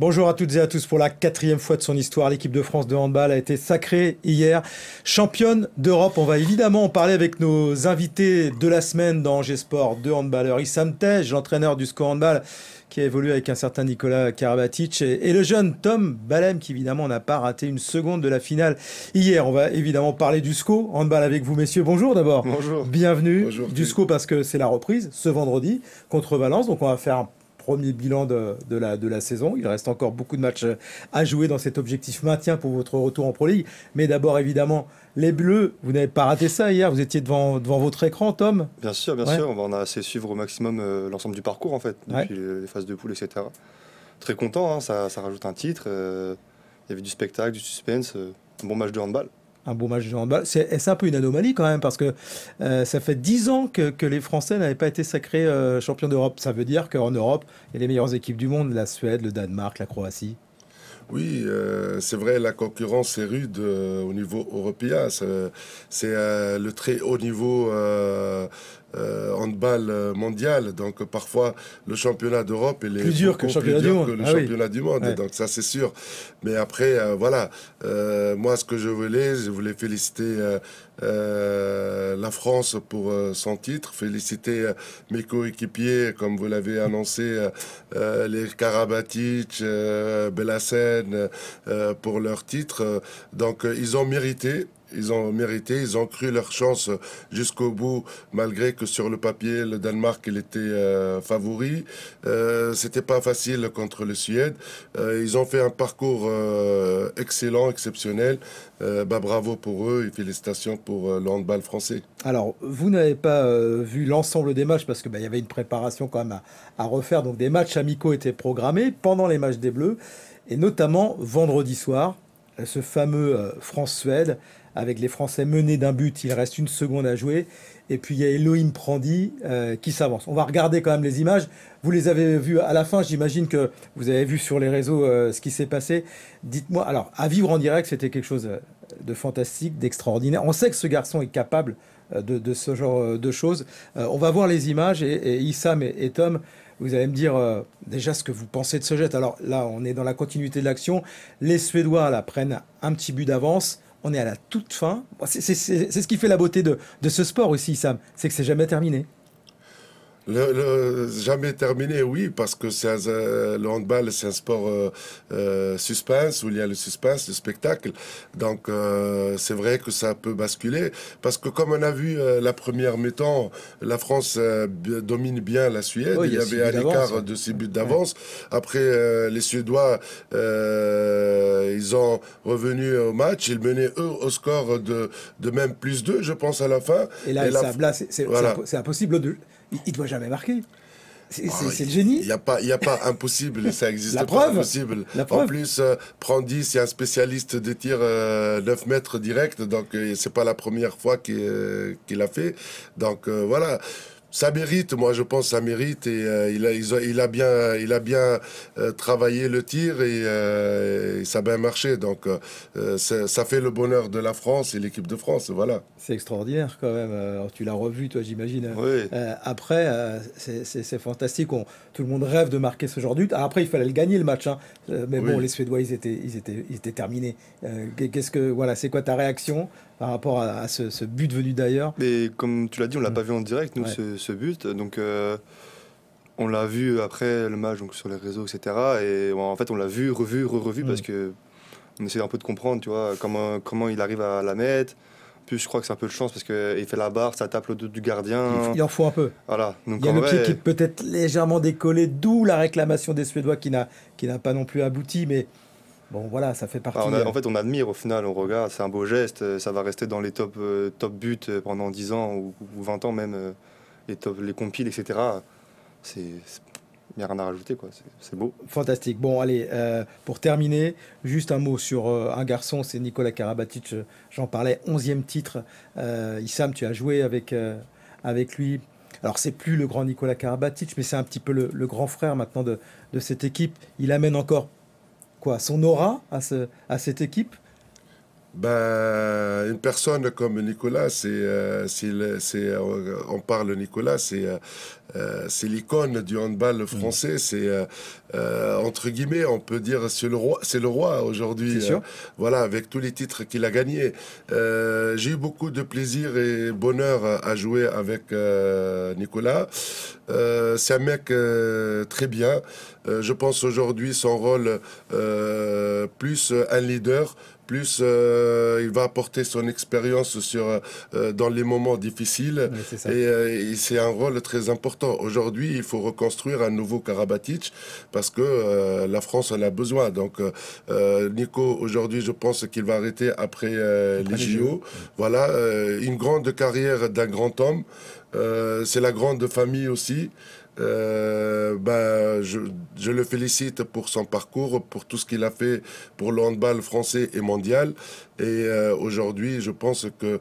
Bonjour à toutes et à tous. Pour la 4e fois de son histoire, l'équipe de France de handball a été sacrée hier championne d'Europe. On va évidemment en parler avec nos invités de la semaine dans G-Sport, deux handballeurs. Issam Tej, l'entraîneur du SCO Handball, qui a évolué avec un certain Nicolas Karabatic, et le jeune Tom Balem, qui évidemment n'a pas raté une seconde de la finale hier. On va évidemment parler du SCO Handball avec vous, messieurs. Bonjour d'abord. Bonjour. Bienvenue. Bonjour. Du SCO parce que c'est la reprise ce vendredi contre Valence. Donc on va faire un premier bilan de la saison. Il reste encore beaucoup de matchs à jouer dans cet objectif maintien pour votre retour en Pro League. Mais d'abord, évidemment, les Bleus, vous n'avez pas raté ça hier. Vous étiez devant votre écran, Tom. Bien sûr, bien sûr. On a essayé de suivre au maximum l'ensemble du parcours, en fait, depuis les phases de poule, etc. Très content, hein, ça rajoute un titre. Il y avait du spectacle, du suspense. Un bon match de handball. Un beau match de handball. C'est un peu une anomalie quand même, parce que ça fait 10 ans que les Français n'avaient pas été sacrés champions d'Europe. Ça veut dire qu'en Europe, il y a les meilleures équipes du monde, la Suède, le Danemark, la Croatie. Oui, c'est vrai, la concurrence est rude au niveau européen. C'est le très haut niveau handball mondial. Donc parfois, le championnat d'Europe est plus dur que le championnat du monde. Que le championnat du monde. Ouais. Donc ça, c'est sûr. Mais après, voilà, moi, ce que je voulais féliciter la France pour son titre, féliciter mes coéquipiers, comme vous l'avez annoncé, les Karabatic, Bellassène, pour leur titre. Donc ils ont mérité. Ils ont cru leur chance jusqu'au bout, malgré que sur le papier, le Danemark, il était favori. C'était pas facile contre le Suède. Ils ont fait un parcours excellent, exceptionnel. Bravo pour eux et félicitations pour le handball français. Alors, vous n'avez pas vu l'ensemble des matchs parce que y avait une préparation quand même à refaire. Donc, des matchs amicaux étaient programmés pendant les matchs des Bleus, et notamment vendredi soir, ce fameux France-Suède, avec les Français menés d'un but, il reste une seconde à jouer. Et puis il y a Elohim Prandi qui s'avance. On va regarder quand même les images. Vous les avez vues à la fin, j'imagine que vous avez vu sur les réseaux ce qui s'est passé. Dites-moi, alors, à vivre en direct, c'était quelque chose de fantastique, d'extraordinaire. On sait que ce garçon est capable de ce genre de choses. On va voir les images et Issam et Tom, vous allez me dire déjà ce que vous pensez de ce jet. Alors là, on est dans la continuité de l'action. Les Suédois là, prennent un petit but d'avance. On est à la toute fin. C'est ce qui fait la beauté de ce sport aussi, Sam. C'est que c'est jamais terminé. Jamais terminé, oui, parce que le handball, c'est un sport suspense, où il y a le suspense, le spectacle. Donc, c'est vrai que ça peut basculer, parce que comme on a vu la première mi-temps, la France domine bien la Suède. Oui, il y avait un écart de 6 buts d'avance. Ouais. Après, les Suédois, ils ont revenu au match. Ils menaient, eux, au score de même +2, je pense, à la fin. Et là, c'est impossible de... Il ne doit jamais marquer. C'est le génie. Il n'y a pas impossible, ça existe la pas preuve, impossible. La preuve. En plus, Prandi, c'est un spécialiste des tirs 9 mètres direct, donc c'est pas la première fois qu'il a fait. Donc voilà. Ça mérite, moi je pense, ça mérite, et il a bien travaillé le tir, et ça a bien marché. Donc ça fait le bonheur de la France et l'équipe de France, voilà. C'est extraordinaire quand même. Alors, tu l'as revu, toi, j'imagine. Oui. Après, c'est fantastique. Tout le monde rêve de marquer ce genre de but. Après, il fallait le gagner le match, hein. Mais bon, oui. Les Suédois, ils étaient terminés. C'est quoi ta réaction par rapport à ce but venu d'ailleurs? Mais comme tu l'as dit, on l'a pas vu en direct, nous, ce but. Donc, on l'a vu après le match, donc sur les réseaux, etc. Et en fait, on l'a vu, revu, parce que on essaie un peu de comprendre, tu vois, comment il arrive à la mettre. Plus, je crois que c'est un peu de chance parce qu'il fait la barre, ça tape le dos du gardien. Il en faut un peu. Voilà. Donc, il y a le pied qui peut être légèrement décollé, d'où la réclamation des Suédois qui n'a pas non plus abouti, mais bon, voilà, ça fait partie. En fait, on admire au final, on regarde, c'est un beau geste, ça va rester dans les top buts pendant 10 ans ou 20 ans même, les compiles, etc. Il n'y a rien à rajouter, quoi. C'est beau. Fantastique. Bon, allez, pour terminer, juste un mot sur un garçon, c'est Nicolas Karabatic, j'en parlais, 11e titre. Issam, tu as joué avec lui. Alors, c'est plus le grand Nicolas Karabatic, mais c'est un petit peu le grand frère maintenant de cette équipe. Il amène encore son aura à cette équipe. Ben, une personne comme Nicolas, on parle Nicolas, c'est l'icône du handball français. C'est entre guillemets, on peut dire, c'est le roi aujourd'hui. Voilà, avec tous les titres qu'il a gagnés. J'ai eu beaucoup de plaisir et bonheur à jouer avec Nicolas. C'est un mec très bien. Je pense aujourd'hui son rôle plus un leader. Plus il va apporter son expérience dans les moments difficiles. Oui, et c'est un rôle très important. Aujourd'hui, il faut reconstruire un nouveau Karabatic parce que la France en a besoin. Donc, Nico, aujourd'hui, je pense qu'il va arrêter après les JO. Voilà, une grande carrière d'un grand homme. C'est la grande famille aussi. Je le félicite pour son parcours, pour tout ce qu'il a fait pour le handball français et mondial. Et aujourd'hui, je pense que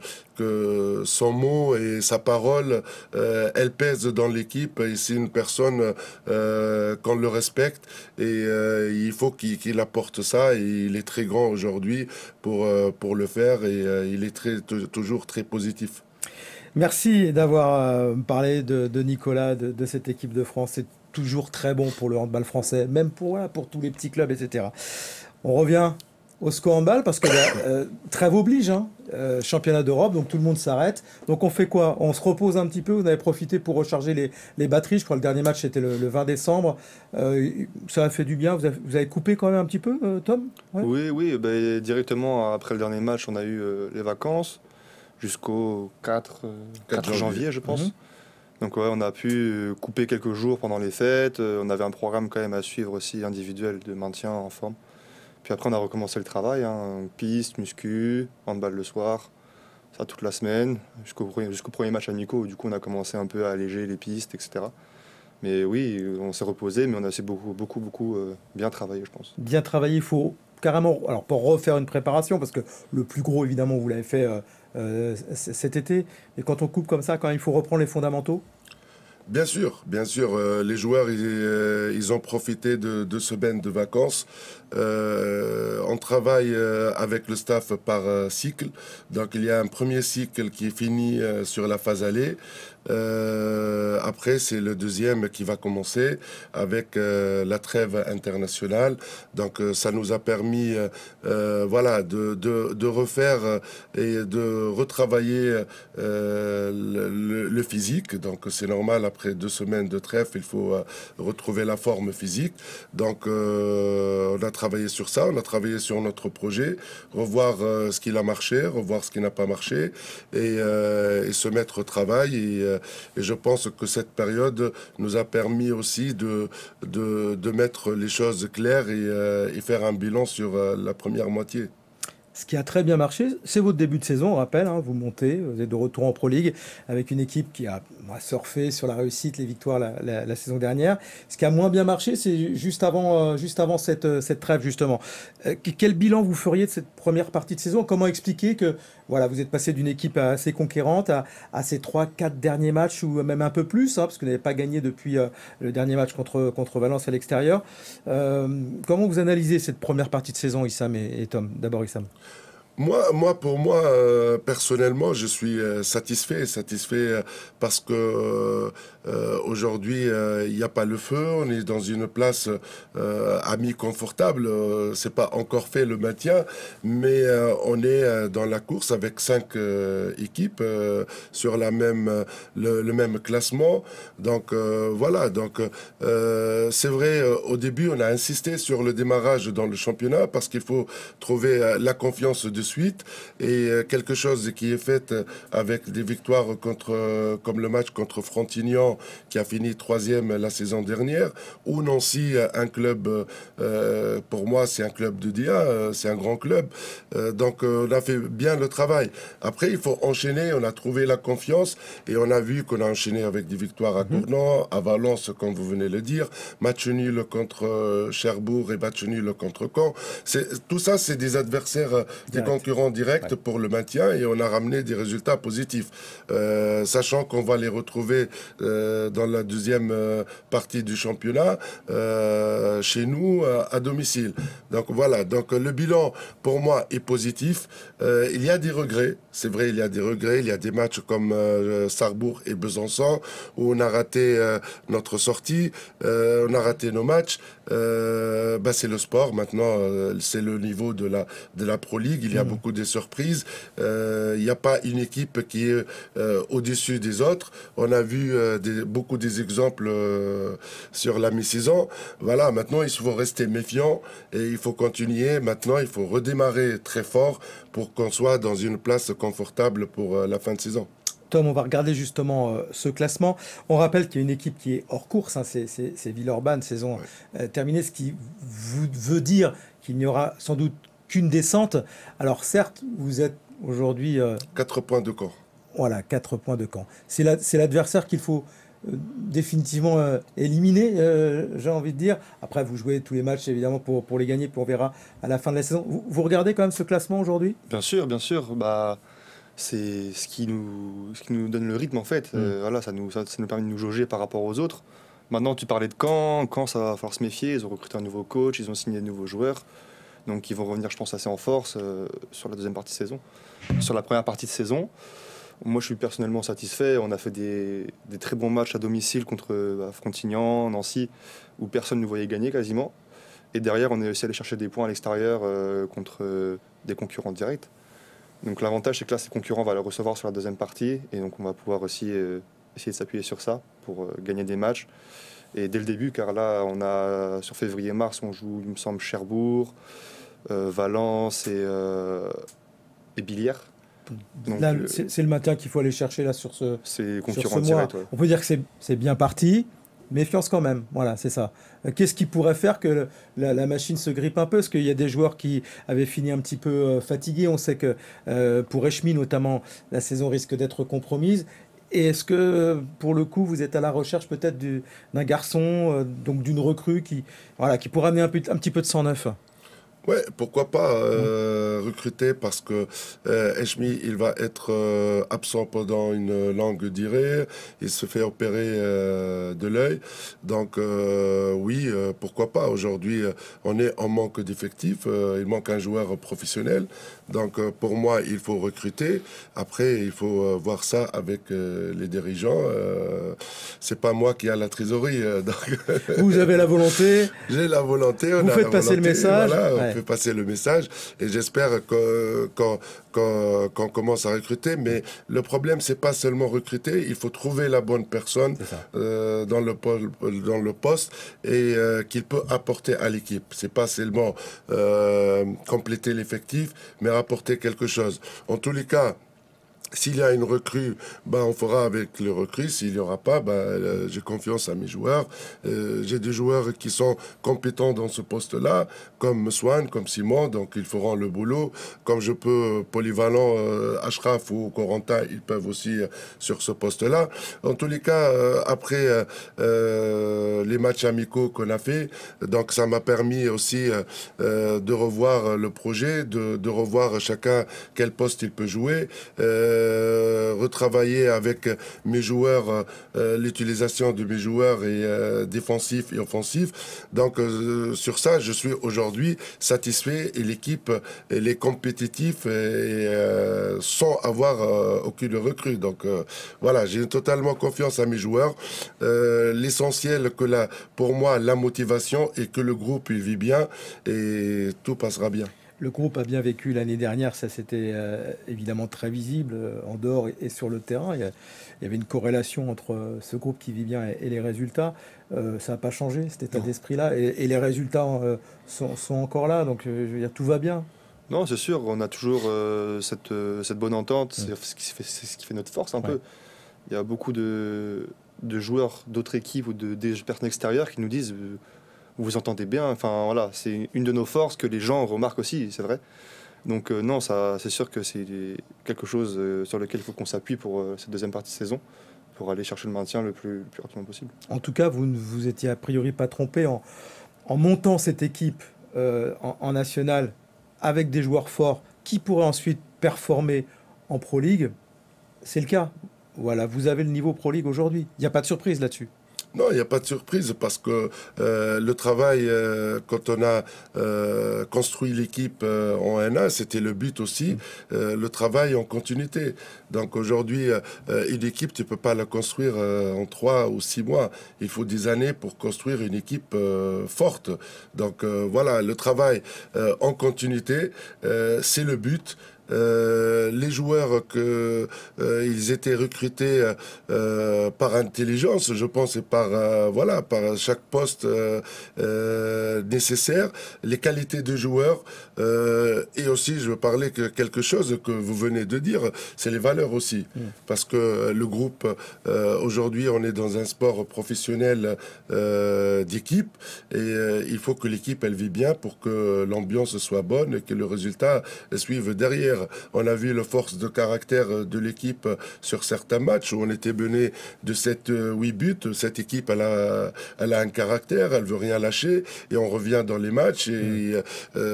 son mot et sa parole, elle pèse dans l'équipe. Et c'est une personne qu'on le respecte. Et il faut qu'il apporte ça. Et il est très grand aujourd'hui pour le faire. Et il est toujours très positif. Merci d'avoir parlé de Nicolas, de cette équipe de France. C'est toujours très bon pour le handball français, même pour tous les petits clubs, etc. On revient au SCO handball parce que trêve oblige, hein, championnat d'Europe, donc tout le monde s'arrête. Donc on fait quoi? On se repose un petit peu. Vous avez profité pour recharger les batteries. Je crois que le dernier match c'était le 20 décembre. Ça a fait du bien. Vous avez coupé quand même un petit peu, Tom? Ouais. Oui, directement après le dernier match, on a eu les vacances. Jusqu'au 4 janvier, je pense. Donc ouais, on a pu couper quelques jours pendant les fêtes. On avait un programme quand même à suivre aussi individuel de maintien en forme. Puis après, on a recommencé le travail. Piste, muscu, handball le soir. Ça toute la semaine. Jusqu'au premier match à Nico, où du coup on a commencé un peu à alléger les pistes, etc. Mais oui, on s'est reposé, mais on a aussi beaucoup bien travaillé, je pense. Bien travaillé, il faut carrément... Alors pour refaire une préparation, parce que le plus gros, évidemment, vous l'avez fait... cet été, et quand on coupe comme ça, quand il faut reprendre les fondamentaux? Bien sûr, les joueurs, ils ont profité de semaines de vacances. On travaille avec le staff par cycle. Donc il y a un premier cycle qui est fini sur la phase aller. Après, c'est le deuxième qui va commencer avec la trêve internationale. Donc ça nous a permis de refaire et de retravailler le physique. Donc c'est normal, après 2 semaines de trêve, il faut retrouver la forme physique. Donc on a travaillé sur ça, on a travaillé sur notre projet, revoir ce qui a marché, revoir ce qui n'a pas marché et se mettre au travail. Et je pense que cette période nous a permis aussi de mettre les choses claires et faire un bilan sur la première moitié. Ce qui a très bien marché, c'est votre début de saison, on rappelle, hein, vous montez, vous êtes de retour en Pro League avec une équipe qui a surfé sur la réussite, les victoires la saison dernière. Ce qui a moins bien marché, c'est juste avant cette trêve, justement. Quel bilan vous feriez de cette première partie de saison? Comment expliquer que voilà, vous êtes passé d'une équipe assez conquérante à ces 3-4 derniers matchs, ou même un peu plus, hein, parce que vous n'avez pas gagné depuis le dernier match contre Valence à l'extérieur. Comment vous analysez cette première partie de saison, Issam et Tom? D'abord, Issam. Pour moi, personnellement, je suis satisfait parce que aujourd'hui, il n'y a pas le feu. On est dans une place amie confortable. C'est pas encore fait le maintien, mais on est dans la course avec 5 équipes sur le même classement. Donc voilà. Donc c'est vrai. Au début, on a insisté sur le démarrage dans le championnat parce qu'il faut trouver la confiance de suite et quelque chose qui est fait avec des victoires comme le match contre Frontignan qui a fini 3e la saison dernière, ou Nancy, un club, pour moi c'est un club de DIA, c'est un grand club, donc on a fait bien le travail. Après il faut enchaîner, on a trouvé la confiance et on a vu qu'on a enchaîné avec des victoires à Cournon, à Valence comme vous venez de le dire, match nul contre Cherbourg et match nul contre Caen. Tout ça c'est des adversaires, des concurrents directs pour le maintien et on a ramené des résultats positifs. Sachant qu'on va les retrouver dans la deuxième partie du championnat, chez nous, à domicile. Donc voilà, donc le bilan pour moi est positif. Il y a des regrets, c'est vrai, il y a des regrets. Il y a des matchs comme Sarrebourg et Besançon où on a raté notre sortie, on a raté nos matchs. C'est le sport maintenant, c'est le niveau de la Pro League. Il y a beaucoup de surprises. Il n'y a pas une équipe qui est au-dessus des autres. On a vu beaucoup des exemples sur la mi-saison. Voilà, maintenant il faut rester méfiant et il faut continuer. Maintenant, il faut redémarrer très fort pour qu'on soit dans une place confortable pour la fin de saison. Tom, on va regarder justement ce classement. On rappelle qu'il y a une équipe qui est hors course, hein, c'est Villeurbanne, saison terminée, ce qui veut dire qu'il n'y aura sans doute qu'une descente. Alors certes, vous êtes aujourd'hui... 4 points de Caen. Voilà, 4 points de Caen. C'est l'adversaire qu'il faut définitivement éliminer, j'ai envie de dire. Après, vous jouez tous les matchs, évidemment, pour les gagner, puis on verra à la fin de la saison. Vous regardez quand même ce classement aujourd'hui ? Bien sûr, bien sûr. C'est ce qui nous donne le rythme, en fait. Voilà, ça nous permet de nous jauger par rapport aux autres. Maintenant, tu parlais de Caen. Caen, ça va falloir se méfier. Ils ont recruté un nouveau coach, ils ont signé de nouveaux joueurs. Donc, ils vont revenir, je pense, assez en force sur la deuxième partie de saison. Sur la première partie de saison, moi, je suis personnellement satisfait. On a fait des très bons matchs à domicile contre Frontignan, Nancy, où personne ne nous voyait gagner quasiment. Et derrière, on est aussi allé chercher des points à l'extérieur contre des concurrents directs. Donc l'avantage, c'est que là, ces concurrents, on va les recevoir sur la deuxième partie. Et donc, on va pouvoir aussi essayer de s'appuyer sur ça pour gagner des matchs. Et dès le début, car là, sur février-mars, on joue, il me semble, Cherbourg, Valence et Billière. Donc, là, c'est le maintien qu'il faut aller chercher là sur ce concurrents mois. Direct, ouais. On peut dire que c'est bien parti. Méfiance quand même, voilà, c'est ça. Qu'est-ce qui pourrait faire que la machine se grippe un peu ? Parce qu'il y a des joueurs qui avaient fini un petit peu fatigués. On sait que pour Echmi notamment, la saison risque d'être compromise. Et est-ce que, pour le coup, vous êtes à la recherche peut-être d'un garçon, donc d'une recrue qui pourrait amener un petit peu de sang neuf ? Ouais, pourquoi pas recruter, parce que Echmi, il va être absent pendant une longue durée. Il se fait opérer de l'œil. Donc oui, pourquoi pas. Aujourd'hui, on est en manque d'effectifs. Il manque un joueur professionnel. Donc pour moi, il faut recruter. Après, il faut voir ça avec les dirigeants. C'est pas moi qui ai la trésorerie. Donc vous avez la volonté. J'ai la volonté. Vous faites passer le message. Voilà, on fait passer le message et j'espère qu'on commence à recruter. Mais le problème, c'est pas seulement recruter. Il faut trouver la bonne personne dans le poste et qu'il peut apporter à l'équipe. C'est pas seulement compléter l'effectif, mais apporter quelque chose. En tous les cas, s'il y a une recrue, on fera avec le recrue. S'il n'y aura pas, j'ai confiance à mes joueurs. J'ai des joueurs qui sont compétents dans ce poste-là, comme Swan, comme Simon, donc ils feront le boulot. Comme je peux, polyvalent, Ashraf ou Corentin, ils peuvent aussi sur ce poste-là. En tous les cas, après les matchs amicaux qu'on a fait, donc ça m'a permis aussi de revoir le projet, de revoir chacun quel poste il peut jouer. Retravailler avec mes joueurs, l'utilisation de mes joueurs et défensifs et offensifs. Donc sur ça, je suis aujourd'hui satisfait et l'équipe elle est compétitive sans avoir aucune recrue. Donc voilà, j'ai totalement confiance à mes joueurs. L'essentiel pour moi, la motivation et que le groupe il vit bien et tout passera bien. Le groupe a bien vécu l'année dernière, ça c'était évidemment très visible en dehors et sur le terrain. Il y avait une corrélation entre ce groupe qui vit bien et les résultats. Ça n'a pas changé, cet état d'esprit-là. Et les résultats sont encore là, donc je veux dire, tout va bien. Non, c'est sûr, on a toujours cette bonne entente, c'est ce qui fait notre force un peu. Il y a beaucoup de joueurs d'autres équipes ou des personnes extérieures qui nous disent... vous vous entendez bien, enfin voilà, c'est une de nos forces que les gens remarquent aussi, c'est vrai. Donc non, ça, c'est sûr que c'est quelque chose sur lequel il faut qu'on s'appuie pour cette deuxième partie de saison, pour aller chercher le maintien le plus rapidement possible. En tout cas, vous ne vous étiez a priori pas trompé en montant cette équipe en nationale avec des joueurs forts qui pourrait ensuite performer en Pro League, c'est le cas. Voilà, vous avez le niveau Pro League aujourd'hui. Il n'y a pas de surprise là-dessus. Non, il n'y a pas de surprise parce que le travail, quand on a construit l'équipe en N1, c'était le but aussi, le travail en continuité. Donc aujourd'hui, une équipe, tu ne peux pas la construire en 3 ou 6 mois. Il faut des années pour construire une équipe forte. Donc voilà, le travail en continuité, c'est le but. Les joueurs ils étaient recrutés par intelligence, je pense, et par chaque poste nécessaire, les qualités de joueurs, et aussi je veux parler que quelque chose que vous venez de dire, c'est les valeurs aussi, parce que le groupe aujourd'hui on est dans un sport professionnel d'équipe, et il faut que l'équipe elle vit bien pour que l'ambiance soit bonne et que le résultat suive derrière. On a vu la force de caractère de l'équipe sur certains matchs où on était mené de 7-8 buts. Cette équipe, elle a un caractère, elle veut rien lâcher et on revient dans les matchs et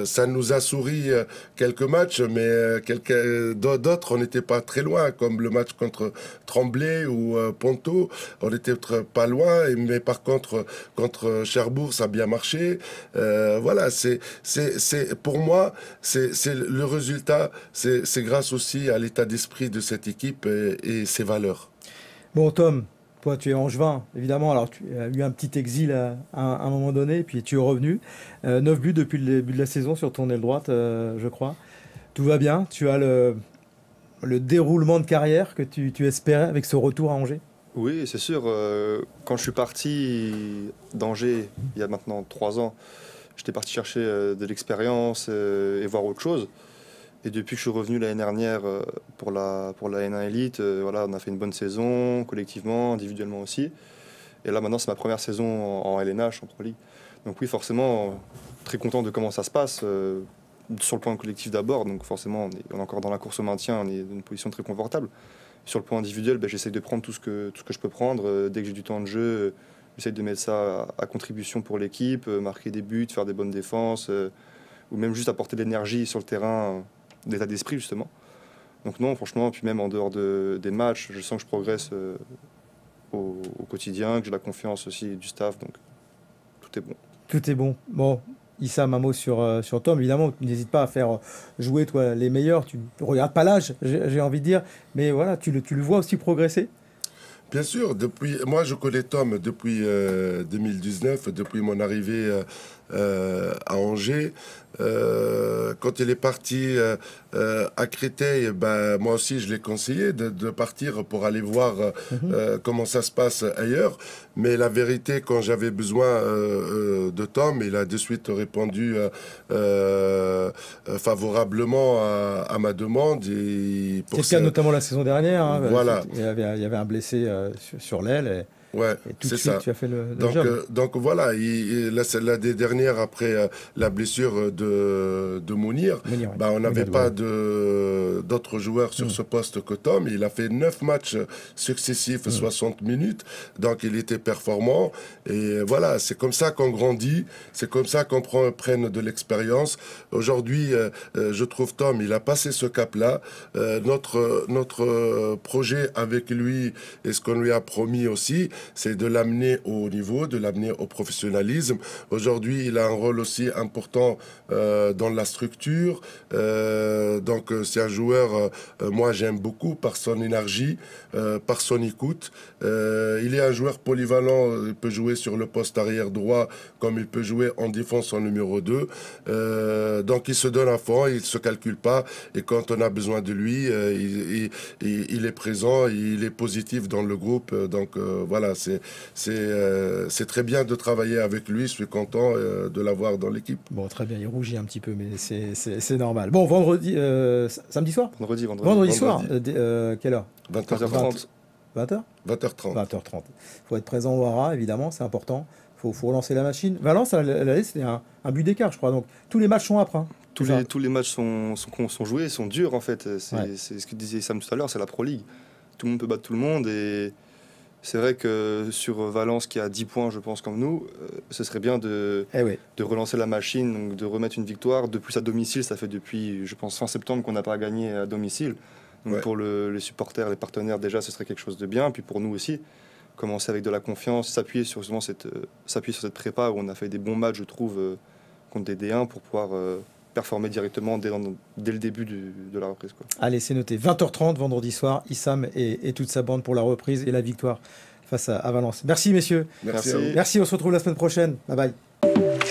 ça nous a souri quelques matchs, mais d'autres, on n'était pas très loin, comme le match contre Tremblay ou Ponto. On n'était pas loin, mais par contre, contre Cherbourg, ça a bien marché. Voilà, pour moi, c'est le résultat. C'est grâce aussi à l'état d'esprit de cette équipe et ses valeurs. Bon, Tom, toi, tu es angevin, évidemment. Alors, tu as eu un petit exil à un moment donné, puis tu es revenu. 9 buts depuis le début de la saison sur ton aile droite, je crois. Tout va bien. Tu as le déroulement de carrière que tu espérais avec ce retour à Angers? Oui, c'est sûr. Quand je suis parti d'Angers, il y a maintenant 3 ans, j'étais parti chercher de l'expérience et voir autre chose. Et depuis que je suis revenu l'année dernière pour la N1 Elite, voilà, on a fait une bonne saison, collectivement, individuellement aussi. Et là, maintenant, c'est ma première saison en LNH, en Pro League. Donc oui, forcément, très content de comment ça se passe, sur le plan collectif d'abord. Donc forcément, on est encore dans la course au maintien, on est dans une position très confortable. Sur le plan individuel, j'essaie de prendre tout ce que je peux prendre. Dès que j'ai du temps de jeu, j'essaie de mettre ça à contribution pour l'équipe, marquer des buts, faire des bonnes défenses, ou même juste apporter de l'énergie sur le terrain, d'état d'esprit justement. Donc non, franchement, puis même en dehors des matchs, je sens que je progresse au quotidien, que j'ai la confiance aussi du staff, donc tout est bon. Tout est bon. Bon, Issa, un mot sur Tom. Évidemment, n'hésite pas à faire jouer toi les meilleurs. Tu ne regardes pas l'âge, j'ai envie de dire, mais voilà, tu le vois aussi progresser. Bien sûr, moi je connais Tom depuis 2019, depuis mon arrivée à Angers. Quand il est parti à Créteil, moi aussi je l'ai conseillé de partir pour aller voir comment ça se passe ailleurs. Mais la vérité, quand j'avais besoin de Tom, il a de suite répondu favorablement à ma demande. C'est le cas notamment la saison dernière. Hein, voilà. Il y avait un blessé sur l'aile. Ouais, et tout de suite, tu as fait le job. Donc voilà, l'année dernière, après la blessure de Mounir, on n'avait pas d'autres joueurs sur ce poste que Tom. Il a fait 9 matchs successifs, 60 minutes, donc il était performant. Et voilà, c'est comme ça qu'on grandit, c'est comme ça qu'on prenne de l'expérience. Aujourd'hui, je trouve Tom, il a passé ce cap-là. Notre projet avec lui, et ce qu'on lui a promis aussi, c'est de l'amener au haut niveau, de l'amener au professionnalisme. Aujourd'hui, il a un rôle aussi important dans la structure. Donc, c'est un joueur, moi, j'aime beaucoup par son énergie, par son écoute. Il est un joueur polyvalent. Il peut jouer sur le poste arrière droit comme il peut jouer en défense en numéro 2. Donc, il se donne à fond, il ne se calcule pas. Et quand on a besoin de lui, il est présent, il est positif dans le groupe. Donc, voilà, c'est très bien de travailler avec lui. Je suis content de l'avoir dans l'équipe. Bon, très bien. Il rougit un petit peu, mais c'est normal. Bon, vendredi, samedi soir Vendredi soir. Quelle heure? 20h30. 20h 20h30. 20h30. Il faut être présent au Hara, évidemment, c'est important. Il faut relancer la machine. Valence, c'était un but d'écart, je crois. Donc, tous les matchs sont âpres. Hein. Tous les matchs sont joués, sont durs, en fait. C'est ce que disait Sam tout à l'heure, c'est la Pro League. Tout le monde peut battre tout le monde et c'est vrai que sur Valence qui a 10 points, je pense, comme nous, ce serait bien de relancer la machine, donc de remettre une victoire. De plus à domicile, ça fait depuis, je pense, fin septembre qu'on n'a pas gagné à domicile. Donc pour les supporters, les partenaires, déjà, ce serait quelque chose de bien. Puis pour nous aussi, commencer avec de la confiance, s'appuyer sur cette prépa où on a fait des bons matchs, je trouve, contre des D1 pour pouvoir performer directement dès le début de la reprise, quoi. Allez, c'est noté. 20h30 vendredi soir, Issam et toute sa bande pour la reprise et la victoire face à Valence. Merci messieurs. Merci. Merci, on se retrouve la semaine prochaine. Bye bye.